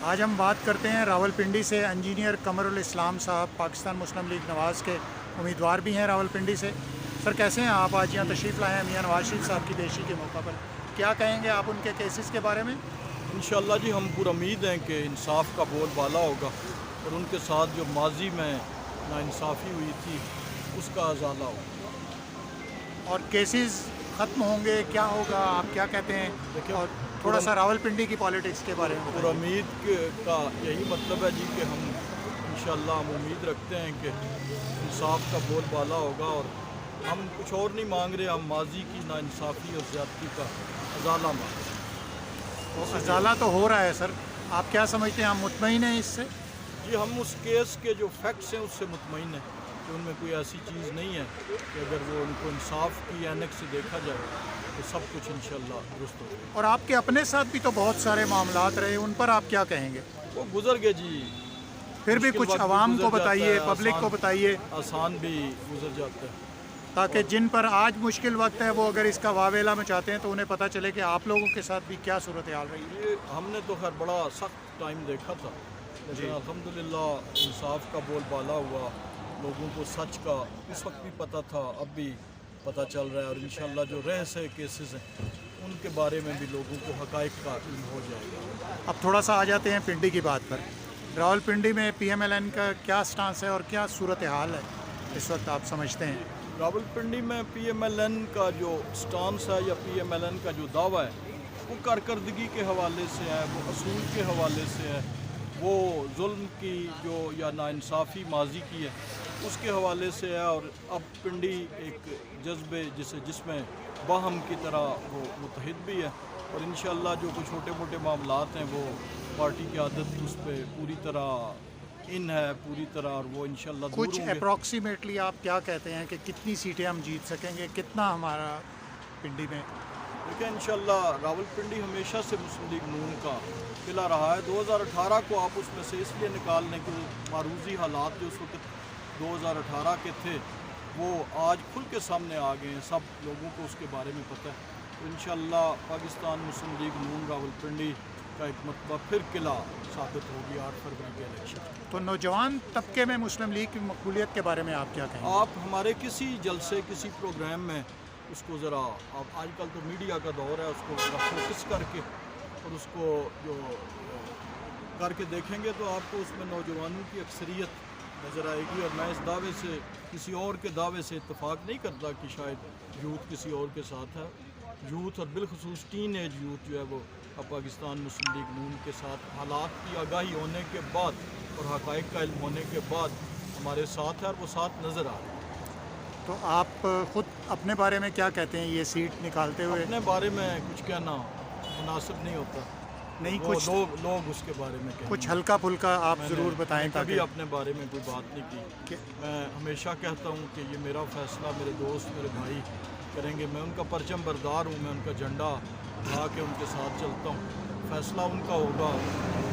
آج ہم بات کرتے ہیں راولپنڈی سے انجینئر قمر الاسلام صاحب، پاکستان مسلم لیگ نواز کے امیدوار بھی ہیں راولپنڈی سے۔ سر کیسے ہیں آپ؟ آج یہاں تشریف لائے ہیں میاں نواز شریف صاحب کی پیشی کے موقع پر، کیا کہیں گے آپ ان کے کیسز کے بارے میں؟ انشاءاللہ جی ہم پر امید ہیں کہ انصاف کا بول بالا ہوگا اور ان کے ساتھ جو ماضی میں ناانصافی ہوئی تھی اس کا ازالہ ہوگا اور کیسز ختم ہوں گے، کیا ہوگا، آپ کیا کہتے ہیں؟ دیکھیں، اور تھوڑا سا راولپنڈی کی پالیٹکس کے بارے میں پر بتائیے۔ امید کا یہی مطلب ہے جی کہ ہم انشاءاللہ ہم امید رکھتے ہیں کہ انصاف کا بول بالا ہوگا اور ہم کچھ اور نہیں مانگ رہے، ہم ماضی کی ناانصافی اور زیادتی کا ازالہ مانگ رہے ہیں۔ ازالہ تو ہو رہا ہے سر، آپ کیا سمجھتے ہیں، ہم مطمئن ہیں اس سے؟ جی ہم اس کیس کے جو فیکٹس ہیں اس سے مطمئن ہیں کہ ان میں کوئی ایسی چیز نہیں ہے کہ اگر وہ ان کو انصاف کی اینک سے دیکھا جائے تو سب کچھ انشاءاللہ درست ہو جائے گا۔ اور آپ کے اپنے ساتھ بھی تو بہت سارے معاملات رہے، ان پر آپ کیا کہیں گے؟ وہ گزر گئے جی، پھر بھی مشکل کچھ وقت بھی عوام گزر کو جاتا بتائیے، ہے، پبلک کو بتائیے، آسان بھی گزر جاتا ہے، تاکہ جن پر آج مشکل وقت ہے وہ اگر اس کا واویلا میں چاہتے ہیں تو انہیں پتہ چلے کہ آپ لوگوں کے ساتھ بھی کیا صورتحال رہی ہے۔ یہ ہم نے تو خیر بڑا سخت ٹائم دیکھا تھا لیکن جی، الحمدللہ انصاف کا بول بالا ہوا، لوگوں کو سچ کا اس وقت بھی پتہ تھا، اب بھی پتہ چل رہا ہے اور انشاءاللہ جو رہ سے کیسز ہیں ان کے بارے میں بھی لوگوں کو حقائق کا علم ہو جائے گا۔ اب تھوڑا سا آ جاتے ہیں پنڈی کی بات پر۔ راولپنڈی میں پی ایم ایل این کا کیا سٹانس ہے اور کیا صورتحال ہے اس وقت آپ سمجھتے ہیں؟ راولپنڈی میں پی ایم ایل این کا جو سٹانس ہے یا پی ایم ایل این کا جو دعویٰ ہے وہ کارکردگی کے حوالے سے ہے، وہ اصول کے حوالے سے ہے، وہ ظلم کی جو یا ناانصافی ماضی کی ہے اس کے حوالے سے ہے اور اب پنڈی ایک جذبے جس میں باہم کی طرح وہ متحد بھی ہے اور انشاءاللہ جو کچھ چھوٹے موٹے معاملات ہیں وہ پارٹی کی عادت اس پہ پوری طرح ہے پوری طرح اور وہ انشاءاللہ دور کچھ ہوں گے۔ اپروکسیمیٹلی آپ کیا کہتے ہیں کہ کتنی سیٹیں ہم جیت سکیں گے، کتنا ہمارا پنڈی میں؟ دیکھیں انشاءاللہ راولپنڈی ہمیشہ سے مسلم لیگ نون کا قلعہ رہا ہے۔ 2018 کو آپ اس میں سے اس لیے نکال لیں کہ وہ معروضی حالات جو اس وقت 2018 کے تھے وہ آج کھل کے سامنے آ گئے ہیں، سب لوگوں کو اس کے بارے میں پتہ ہے۔ تو انشاءاللہ پاکستان مسلم لیگ نون راولپنڈی کا ایک مرتبہ پھر قلعہ ثابت ہوگی 8 فروری کے الیکشن۔ تو نوجوان طبقے میں مسلم لیگ کی مقبولیت کے بارے میں آپ کیا کہیں گے؟ آپ ہمارے کسی جلسے کسی پروگرام میں اس کو ذرا آپ آج کل تو میڈیا کا دور ہے اس کو ذرا فوکس کر کے اور اس کو جو کر کے دیکھیں گے تو آپ کو اس میں نوجوانوں کی اکثریت نظر آئے گی اور میں اس دعوے سے کسی اور کے دعوے سے اتفاق نہیں کرتا کہ شاید یوتھ کسی اور کے ساتھ ہے۔ یوتھ اور بالخصوص ٹین ایج یوتھ جو ہے وہ اب پاکستان مسلم لیگ نون کے ساتھ حالات کی آگاہی ہونے کے بعد اور حقائق کا علم ہونے کے بعد ہمارے ساتھ ہے اور وہ ساتھ نظر آ رہے ہیں۔ تو آپ خود اپنے بارے میں کیا کہتے ہیں یہ سیٹ نکالتے ہوئے؟ اپنے بارے میں کچھ کہنا مناسب نہیں ہوتا، نہیں، وہ کچھ لوگ اس کے بارے میں کہیں کچھ ہلکا پھلکا آپ ضرور بتائیں کبھی تاکہ اپنے بارے میں کوئی بات نہیں کی۔ میں ہمیشہ کہتا ہوں کہ یہ میرا فیصلہ میرے دوست میرے بھائی کریں گے، میں ان کا پرچم بردار ہوں، میں ان کا جھنڈا اٹھا کے ان کے ساتھ چلتا ہوں، فیصلہ ان کا ہوگا،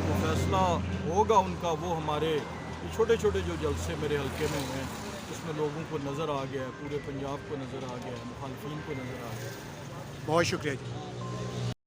وہ فیصلہ ہوگا ان کا، وہ ہمارے یہ چھوٹے چھوٹے جو جلسے میرے حلقے میں ہوئے ہیں اس میں لوگوں کو نظر آ گیا ہے، پورے پنجاب کو نظر آ گیا ہے، مخالفین کو نظر آ گیا ہے۔ بہت شکریہ جی۔